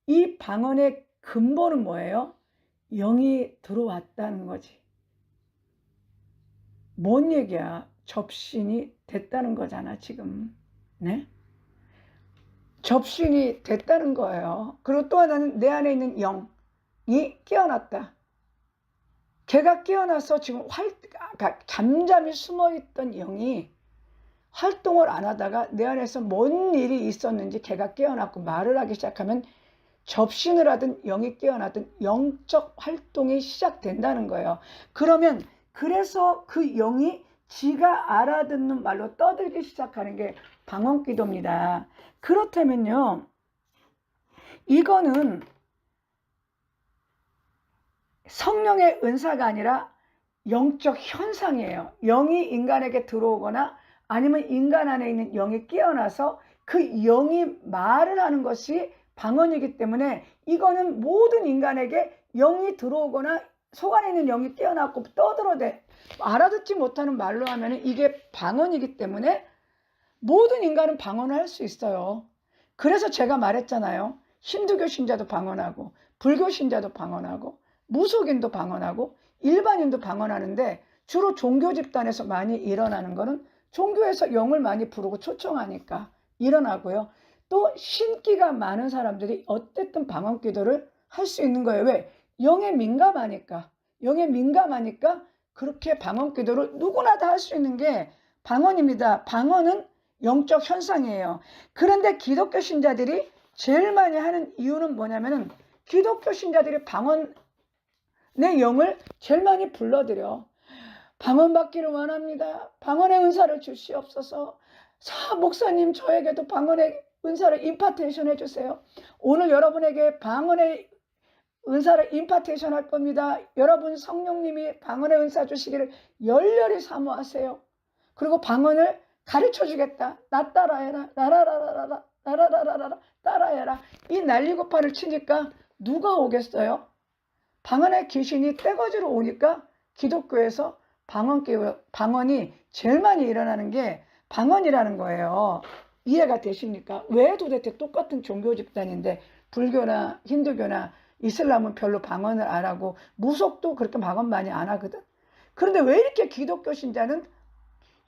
이 방언의 근본은 뭐예요? 영이 들어왔다는 거지. 뭔 얘기야? 접신이 됐다는 거잖아, 지금. 네? 접신이 됐다는 거예요. 그리고 또 하나는 내 안에 있는 영이 깨어났다. 걔가 깨어나서 지금 잠잠히 숨어있던 영이 활동을 안 하다가 내 안에서 뭔 일이 있었는지 걔가 깨어났고 말을 하기 시작하면 접신을 하든 영이 깨어나든 영적 활동이 시작된다는 거예요. 그러면 그래서 그 영이 지가 알아듣는 말로 떠들기 시작하는 게 방언기도입니다. 그렇다면요, 이거는 성령의 은사가 아니라 영적 현상이에요. 영이 인간에게 들어오거나 아니면 인간 안에 있는 영이 깨어나서 그 영이 말을 하는 것이 방언이기 때문에 이거는 모든 인간에게 영이 들어오거나 속 안에 있는 영이 깨어나고 떠들어대 알아듣지 못하는 말로 하면 이게 방언이기 때문에 모든 인간은 방언을 할 수 있어요. 그래서 제가 말했잖아요. 힌두교 신자도 방언하고 불교 신자도 방언하고 무속인도 방언하고 일반인도 방언하는데 주로 종교 집단에서 많이 일어나는 거는 종교에서 영을 많이 부르고 초청하니까 일어나고요. 또 신기가 많은 사람들이 어쨌든 방언 기도를 할 수 있는 거예요. 왜? 영에 민감하니까. 영에 민감하니까 그렇게 방언 기도를 누구나 다 할 수 있는 게 방언입니다. 방언은 영적 현상이에요. 그런데 기독교 신자들이 제일 많이 하는 이유는 뭐냐면은 기독교 신자들이 방언의 영을 제일 많이 불러들여. 방언 받기를 원합니다. 방언의 은사를 주시옵소서. 목사님 저에게도 방언의 은사를 임파테이션 해주세요. 오늘 여러분에게 방언의 은사를 임파테이션 할 겁니다. 여러분 성령님이 방언의 은사 주시기를 열렬히 사모하세요. 그리고 방언을 가르쳐 주겠다. 나 따라해라. 라라라라라 라라라라라 따라해라. 이 난리고파를 치니까 누가 오겠어요? 방언의 귀신이 떼거지로 오니까 기독교에서 방언이 제일 많이 일어나는 게 방언이라는 거예요. 이해가 되십니까? 왜 도대체 똑같은 종교 집단인데 불교나 힌두교나 이슬람은 별로 방언을 안 하고 무속도 그렇게 방언 많이 안 하거든. 그런데 왜 이렇게 기독교 신자는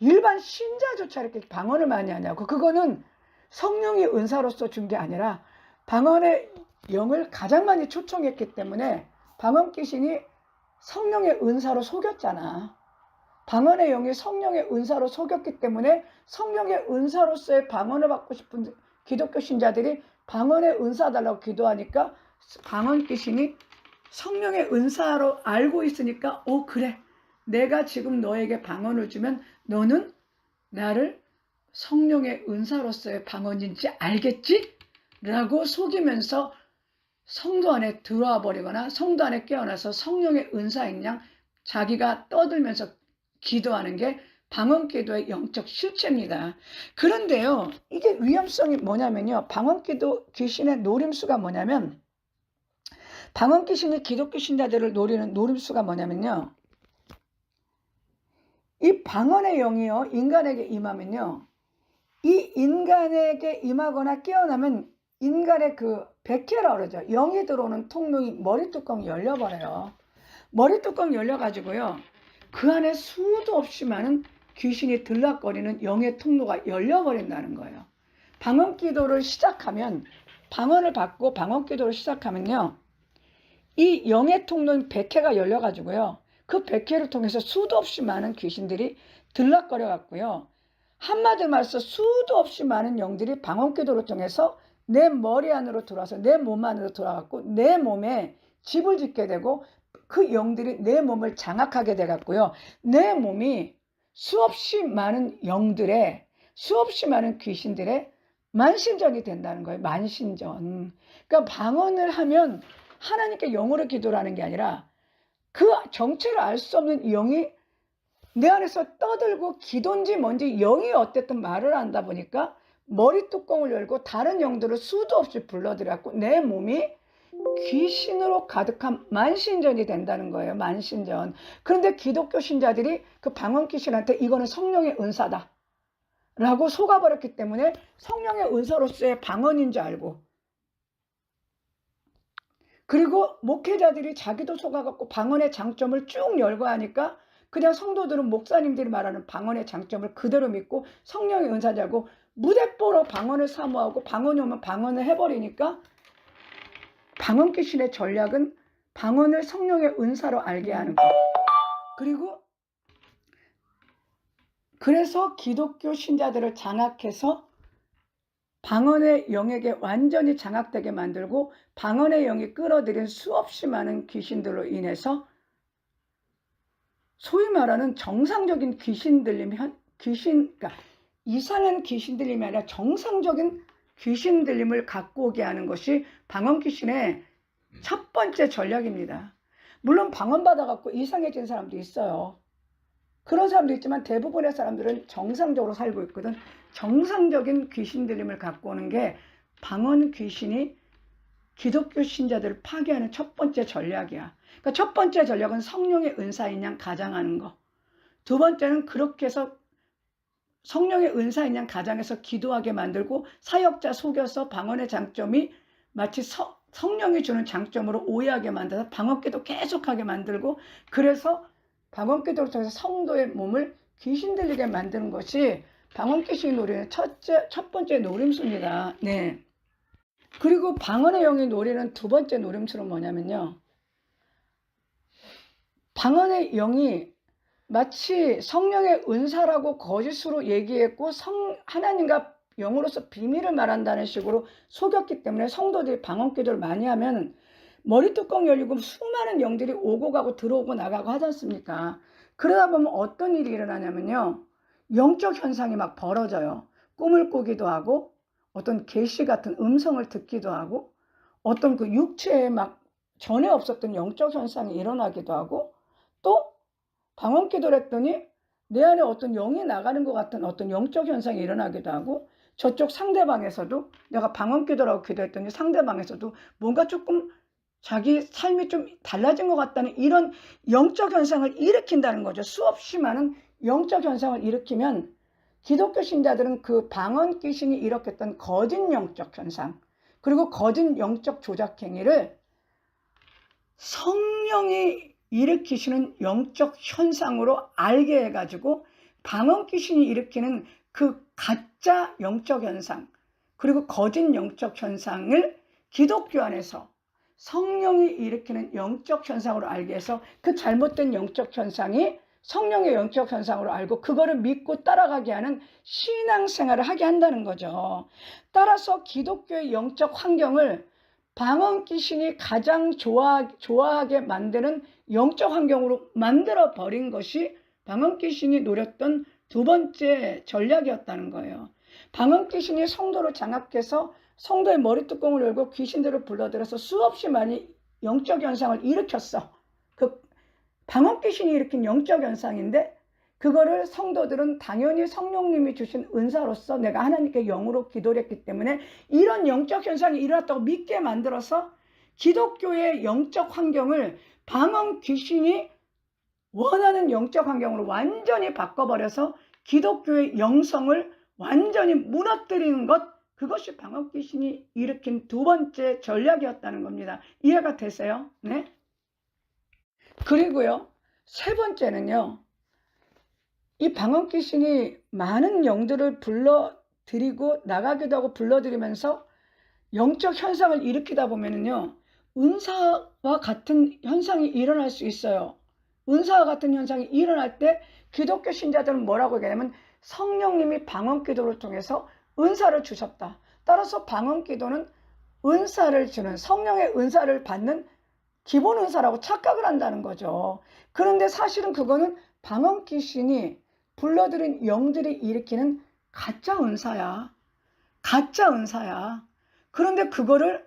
일반 신자조차 이렇게 방언을 많이 하냐고. 그거는 성령의 은사로서 준 게 아니라 방언의 영을 가장 많이 초청했기 때문에 방언 귀신이 성령의 은사로 속였잖아. 방언의 영이 성령의 은사로 속였기 때문에 성령의 은사로서의 방언을 받고 싶은 기독교 신자들이 방언의 은사 달라고 기도하니까 방언 귀신이 성령의 은사로 알고 있으니까 그래. 내가 지금 너에게 방언을 주면 너는 나를 성령의 은사로서의 방언인지 알겠지? 라고 속이면서 성도 안에 들어와 버리거나 성도 안에 깨어나서 성령의 은사인 양 자기가 떠들면서 기도하는 게 방언 기도의 영적 실체입니다. 그런데요, 이게 위험성이 뭐냐면요. 방언 기도 귀신의 노림수가 뭐냐면 방언 귀신이 기독교 신자들을 노리는 노림수가 뭐냐면요. 이 방언의 영이요. 인간에게 임하면요. 이 인간에게 임하거나 깨어나면 인간의 그 백회라 그러죠. 영이 들어오는 통로이 머리뚜껑이 열려버려요. 머리뚜껑 열려가지고요. 그 안에 수도 없이 많은 귀신이 들락거리는 영의 통로가 열려버린다는 거예요. 방언 기도를 시작하면 방언을 받고 방언 기도를 시작하면요. 이 영의 통로인 백회가 열려가지고요. 그 백회를 통해서 수도 없이 많은 귀신들이 들락거려 갖고요. 한마디로 말해서 수도 없이 많은 영들이 방언 기도를 통해서 내 머리 안으로 들어와서 내 몸 안으로 들어와갖고 내 몸에 집을 짓게 되고 그 영들이 내 몸을 장악하게 돼 갖고요. 내 몸이 수없이 많은 영들의 수없이 많은 귀신들의 만신전이 된다는 거예요. 만신전. 그러니까 방언을 하면 하나님께 영으로 기도를 하는 게 아니라 그 정체를 알 수 없는 영이 내 안에서 떠들고 기도인지 뭔지 영이 어쨌든 말을 한다 보니까 머리뚜껑을 열고 다른 영들을 수도 없이 불러들여갖고 내 몸이 귀신으로 가득한 만신전이 된다는 거예요. 만신전. 그런데 기독교 신자들이 그 방언 귀신한테 이거는 성령의 은사다 라고 속아버렸기 때문에 성령의 은사로서의 방언인 줄 알고, 그리고 목회자들이 자기도 속아갖고 방언의 장점을 쭉 열고 하니까 그냥 성도들은 목사님들이 말하는 방언의 장점을 그대로 믿고 성령의 은사인 알고 무대뽀로 방언을 사모하고 방언이 오면 방언을 해버리니까 방언 귀신의 전략은 방언을 성령의 은사로 알게 하는 거. 그리고 그래서 기독교 신자들을 장악해서 방언의 영에게 완전히 장악되게 만들고 방언의 영이 끌어들인 수없이 많은 귀신들로 인해서 소위 말하는 정상적인 귀신 들림, 그러니까 이상한 귀신 들림이 아니라 정상적인 귀신 들림을 갖고 오게 하는 것이 방언 귀신의 첫 번째 전략입니다. 물론 방언받아갖고 이상해진 사람도 있어요. 그런 사람도 있지만 대부분의 사람들은 정상적으로 살고 있거든. 정상적인 귀신 들림을 갖고 오는 게 방언 귀신이 기독교 신자들을 파괴하는 첫 번째 전략이야. 그러니까 첫 번째 전략은 성령의 은사인 양 가장하는 거. 두 번째는 그렇게 해서 성령의 은사인 양 가장해서 기도하게 만들고 사역자 속여서 방언의 장점이 마치 성령이 주는 장점으로 오해하게 만들어서 방언기도 계속하게 만들고, 그래서 방언기도를 통해서 성도의 몸을 귀신 들리게 만드는 것이 방언귀신 노래의 첫 번째 노림수입니다. 네. 그리고 방언의 영이 노리는 두 번째 노림수는 뭐냐면요, 방언의 영이 마치 성령의 은사라고 거짓으로 얘기했고 하나님과 영으로서 비밀을 말한다는 식으로 속였기 때문에 성도들이 방언기도를 많이 하면 머리뚜껑 열리고 수많은 영들이 오고 가고 들어오고 나가고 하지 않습니까? 그러다 보면 어떤 일이 일어나냐면요, 영적 현상이 막 벌어져요. 꿈을 꾸기도 하고 어떤 계시 같은 음성을 듣기도 하고 어떤 그 육체에 막 전에 없었던 영적 현상이 일어나기도 하고, 또 방언기도를 했더니 내 안에 어떤 영이 나가는 것 같은 어떤 영적 현상이 일어나기도 하고, 저쪽 상대방에서도 내가 방언기도라고 기도했더니 상대방에서도 뭔가 조금 자기 삶이 좀 달라진 것 같다는 이런 영적 현상을 일으킨다는 거죠. 수없이 많은 영적 현상을 일으키면 기독교 신자들은 그 방언 귀신이 일으켰던 거짓 영적 현상, 그리고 거짓 영적 조작 행위를 성령이 일으키시는 영적 현상으로 알게 해가지고 방언 귀신이 일으키는 그 가짜 영적 현상, 그리고 거짓 영적 현상을 기독교 안에서 성령이 일으키는 영적 현상으로 알게 해서 그 잘못된 영적 현상이 성령의 영적 현상으로 알고 그거를 믿고 따라가게 하는 신앙생활을 하게 한다는 거죠. 따라서 기독교의 영적 환경을 방언 귀신이 가장 좋아하게 만드는 영적 환경으로 만들어 버린 것이 방언 귀신이 노렸던 두 번째 전략이었다는 거예요. 방언 귀신이 성도를 장악해서 성도의 머리뚜껑을 열고 귀신들을 불러들여서 수없이 많이 영적 현상을 일으켰어. 그 방언 귀신이 일으킨 영적 현상인데, 그거를 성도들은 당연히 성령님이 주신 은사로서 내가 하나님께 영으로 기도를 했기 때문에 이런 영적 현상이 일어났다고 믿게 만들어서 기독교의 영적 환경을 방언 귀신이 원하는 영적 환경으로 완전히 바꿔버려서 기독교의 영성을 완전히 무너뜨리는 것, 그것이 방언 귀신이 일으킨 두 번째 전략이었다는 겁니다. 이해가 되세요? 네? 그리고요, 세 번째는요, 이 방언 귀신이 많은 영들을 불러들이고 나가기도 하고 불러들이면서 영적 현상을 일으키다 보면은요, 은사와 같은 현상이 일어날 수 있어요. 은사와 같은 현상이 일어날 때 기독교 신자들은 뭐라고 얘기하냐면 성령님이 방언 기도를 통해서 은사를 주셨다. 따라서 방언 기도는 은사를 주는, 성령의 은사를 받는 기본 은사라고 착각을 한다는 거죠. 그런데 사실은 그거는 방언 귀신이 불러들인 영들이 일으키는 가짜 은사야. 가짜 은사야. 그런데 그거를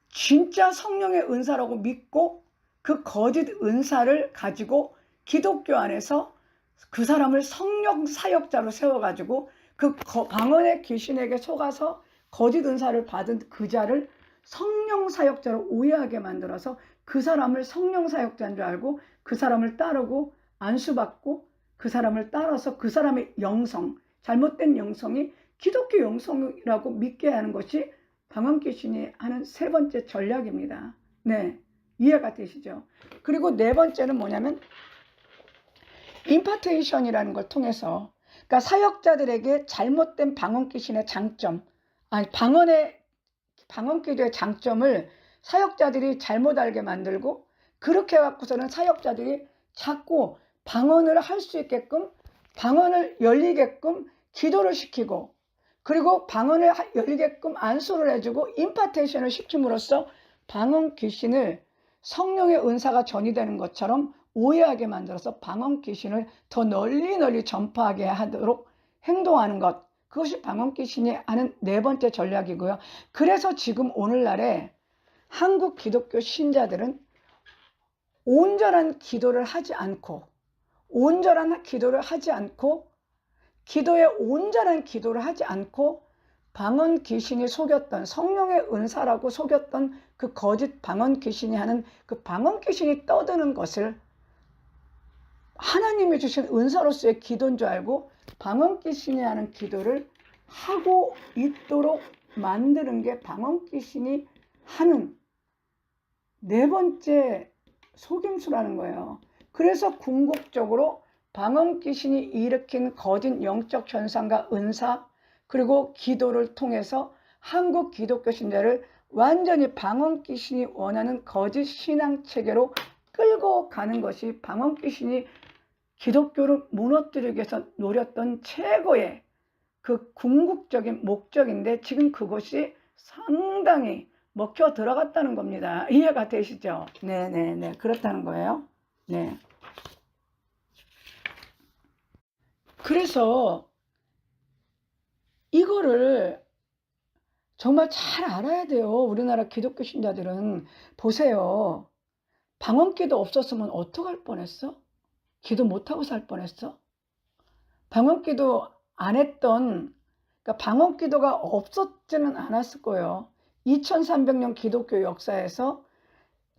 진짜 성령의 은사라고 믿고 그 거짓 은사를 가지고 기독교 안에서 그 사람을 성령 사역자로 세워가지고 그 방언의 귀신에게 속아서 거짓 은사를 받은 그 자를 성령 사역자로 오해하게 만들어서 그 사람을 성령 사역자인 줄 알고 그 사람을 따르고 안수받고 그 사람을 따라서 그 사람의 영성, 잘못된 영성이 기독교 영성이라고 믿게 하는 것이 방언 귀신이 하는 세 번째 전략입니다. 네, 이해가 되시죠? 그리고 네 번째는 뭐냐면 임파테이션이라는 걸 통해서, 그러니까 사역자들에게 잘못된 방언 귀신의 장점, 방언 기도의 장점을 사역자들이 잘못 알게 만들고, 그렇게 해갖고서는 사역자들이 자꾸 방언을 할 수 있게끔, 방언을 열리게끔 기도를 시키고, 그리고 방언을 열리게끔 안수를 해주고 임파테이션을 시킴으로써 방언 귀신을 성령의 은사가 전이되는 것처럼 오해하게 만들어서 방언 귀신을 더 널리 전파하게 하도록 행동하는 것, 그것이 방언 귀신이 하는 네 번째 전략이고요. 그래서 지금 오늘날에 한국 기독교 신자들은 온전한 기도를 하지 않고 기도에 온전한 기도를 하지 않고 방언 귀신이 속였던, 성령의 은사라고 속였던 그 거짓 방언 귀신이 하는 그 방언 귀신이 떠드는 것을 하나님이 주신 은사로서의 기도인 줄 알고 방언 귀신이 하는 기도를 하고 있도록 만드는 게 방언 귀신이 하는 네 번째 속임수라는 거예요. 그래서 궁극적으로 방언 귀신이 일으킨 거짓 영적 현상과 은사, 그리고 기도를 통해서 한국 기독교 신자를 완전히 방언 귀신이 원하는 거짓 신앙 체계로 끌고 가는 것이 방언 귀신이 기독교를 무너뜨리기 위해서 노렸던 최고의 그 궁극적인 목적인데, 지금 그것이 상당히 먹혀 들어갔다는 겁니다. 이해가 되시죠? 네네네. 그렇다는 거예요. 네. 그래서 이거를 정말 잘 알아야 돼요. 우리나라 기독교 신자들은. 보세요. 방언기도 없었으면 어떡할 뻔했어? 기도 못하고 살 뻔했어? 방언기도 안 했던, 그러니까 방언기도가 없었지는 않았을 거예요. 2300년 기독교 역사에서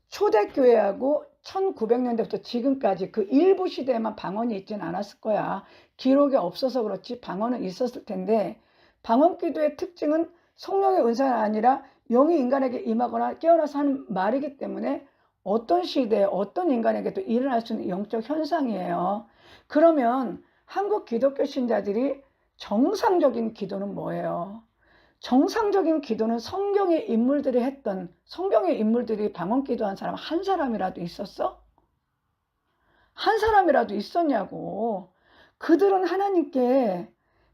초대교회하고 1900년대부터 지금까지 그 일부 시대에만 방언이 있지는 않았을 거야. 기록이 없어서 그렇지 방언은 있었을 텐데, 방언기도의 특징은 성령의 은사가 아니라 영이 인간에게 임하거나 깨어나서 하는 말이기 때문에 어떤 시대에 어떤 인간에게도 일어날 수 있는 영적 현상이에요. 그러면 한국 기독교 신자들이 정상적인 기도는 뭐예요? 정상적인 기도는 성경의 인물들이 방언 기도한 사람 한 사람이라도 있었어? 한 사람이라도 있었냐고. 그들은 하나님께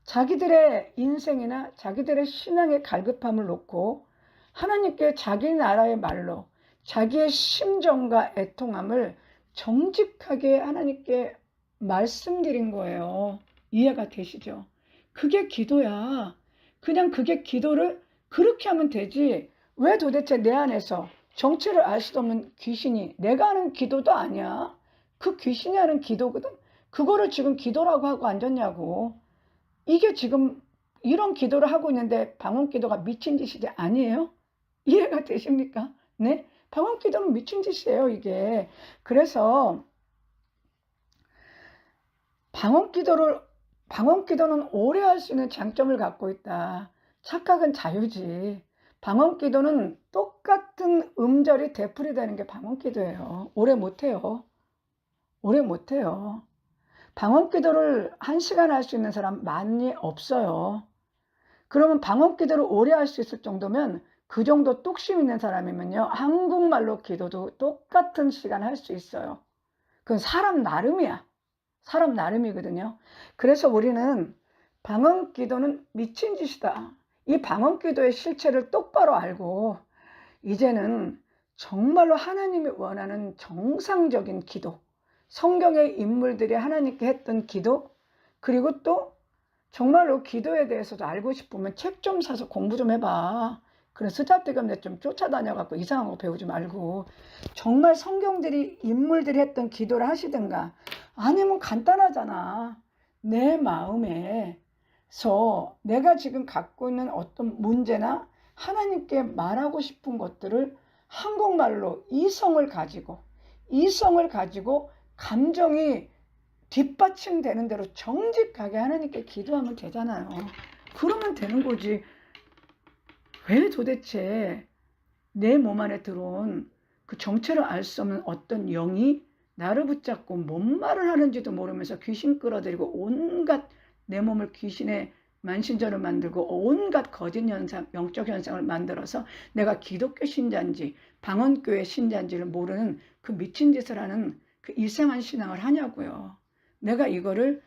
자기들의 인생이나 자기들의 신앙의 갈급함을 놓고 하나님께 자기 나라의 말로 자기의 심정과 애통함을 정직하게 하나님께 말씀드린 거예요. 이해가 되시죠? 그게 기도야. 그냥 그게 기도를 그렇게 하면 되지. 왜 도대체 내 안에서 정체를 알 수도 없는 귀신이, 내가 하는 기도도 아니야, 그 귀신이 하는 기도거든, 그거를 지금 기도라고 하고 앉았냐고. 이게 지금 이런 기도를 하고 있는데 방언 기도가 미친 짓이지 아니에요? 이해가 되십니까? 네? 방언 기도는 미친 짓이에요, 이게. 그래서 방언 기도는 오래 할 수 있는 장점을 갖고 있다. 착각은 자유지. 방언 기도는 똑같은 음절이 되풀이되는 게 방언 기도예요. 오래 못해요. 방언 기도를 1시간 할 수 있는 사람 많이 없어요. 그러면 방언 기도를 오래 할 수 있을 정도면, 그 정도 뚝심 있는 사람이면요, 한국말로 기도도 똑같은 시간 할 수 있어요. 그건 사람 나름이거든요. 그래서 우리는 방언 기도는 미친 짓이다, 이 방언 기도의 실체를 똑바로 알고 이제는 정말로 하나님이 원하는 정상적인 기도, 성경의 인물들이 하나님께 했던 기도, 그리고 또 정말로 기도에 대해서도 알고 싶으면 책 좀 사서 공부 좀 해봐. 그런 쓰잘데기없는 좀 쫓아다녀갖고 이상한 거 배우지 말고 정말 인물들이 했던 기도를 하시든가, 아니면 간단하잖아. 내 마음에서 내가 지금 갖고 있는 어떤 문제나 하나님께 말하고 싶은 것들을 한국말로 이성을 가지고 감정이 뒷받침되는 대로 정직하게 하나님께 기도하면 되잖아요. 그러면 되는 거지. 왜 도대체 내 몸 안에 들어온 그 정체를 알 수 없는 어떤 영이 나를 붙잡고 뭔 말을 하는지도 모르면서 귀신 끌어들이고 온갖 내 몸을 귀신의 만신전을 만들고 온갖 거짓 현상, 영적 현상을 만들어서 내가 기독교 신자인지 방언교회 신자인지를 모르는 그 미친 짓을 하는 그 이상한 신앙을 하냐고요. 내가 이거를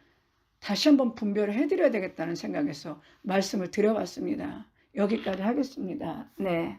다시 한번 분별을 해드려야 되겠다는 생각에서 말씀을 드려봤습니다. 여기까지 하겠습니다. 네.